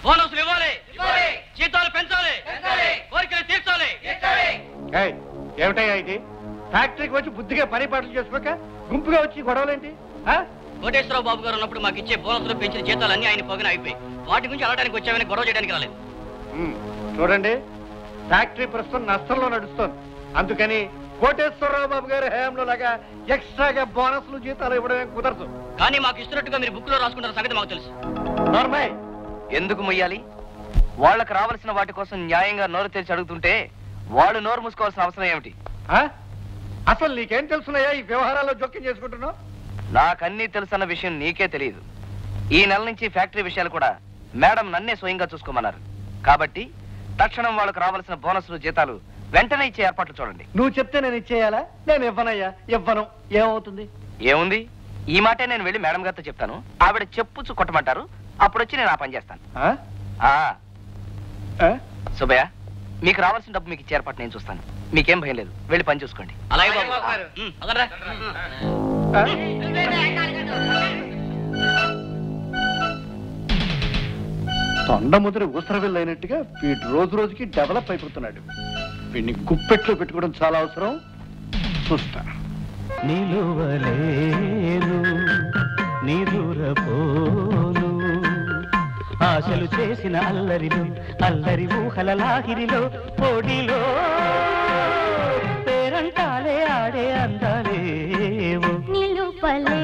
బోనస్లు ఇవ్వాలి, జీతాలు పెంచాలి, కోరికలు తీర్చాలి. ఏమిటయ్యా ఇది? ఫ్యాక్టరీకి వచ్చి బుద్ధిగా పని పాటలు చేసుకోక గుంపుగా వచ్చి గొడవలేంటి? కోటేశ్వరరావు బాబు గారు ఉన్నప్పుడు మాకు ఇచ్చే బోనస్లు పెంచిన జీతాలు అన్ని ఆయన పోగిన అయిపోయి వాటి గురించి అడగడానికి వచ్చామని గొడవ చేయడానికి రాలేదు. చూడండి, ఫ్యాక్టరీ ప్రస్తుతం నష్టంలో నడుస్తోంది. అందుకని కోటేశ్వరరావు బాబు గారి హయాంలో లాగా ఎక్స్ట్రాగా బోనస్లు జీతాలు ఇవ్వడమే కుదరదు. కానీ మాకు ఇస్తున్నట్టుగా మీరు బుక్ లో రాసుకుంటారు సంగతి మాకు తెలుసు. నార్మల్ ఎందుకు మొయ్యాలి? వాళ్ళకి రావాల్సిన వాటి కోసం న్యాయంగా నోరు తెరిచి అడుగుతుంటే వాళ్ళు నోరు మూసుకోవాల్సిన అవసరం ఏమిటి? అసలు నీకేం తెలుసున్నాయా ఈ వ్యవహారాల్లో జోక్యం చేసుకుంటున్నావు? నాకన్నీ తెలుసన్న విషయం నీకే తెలియదు. ఈ నెల నుంచి ఫ్యాక్టరీ విషయాలు కూడా మేడం నన్నే స్వయంగా చూసుకోమన్నారు. కాబట్టి తక్షణం వాళ్ళకు రావాల్సిన బోనస్లు జీతాలు వెంటనే ఇచ్చే ఏర్పాట్లు చూడండి. నువ్వు చెప్తే నేను ఇచ్చేయాలా? నేను ఇవ్వనయ్యా. ఇవ్వను. ఏమవుతుంది? ఏముంది, ఈ మాటే నేను వెళ్ళి మేడం గారితో చెప్తాను. ఆవిడ చెప్పుచ్చు కొట్టమంటారు. అప్పుడు వచ్చి నేను ఆ పని చేస్తాను. సుబ్బయ్య, మీకు రావాల్సిన డబ్బు మీకు ఇచ్చే ఏర్పాటు నేను చూస్తాను. మీకేం భయం లేదు, వెళ్ళి పని చూసుకోండి. అలాగే తొండముదిరి ఊసరవిల్లు అయినట్టుగా వీడు రోజు రోజుకి డెవలప్ అయిపోతున్నాడు. వీడిని గుప్పెట్లో పెట్టుకోవడం చాలా అవసరం. చూస్తా. నిలువలేను నిదురపోను ఆశలు చేసిన అల్లరిలో అల్లరి ఊహల లాహిరిలో పొడిలో పేరంటాలే ఆడే అందాలేవో నిలుపలే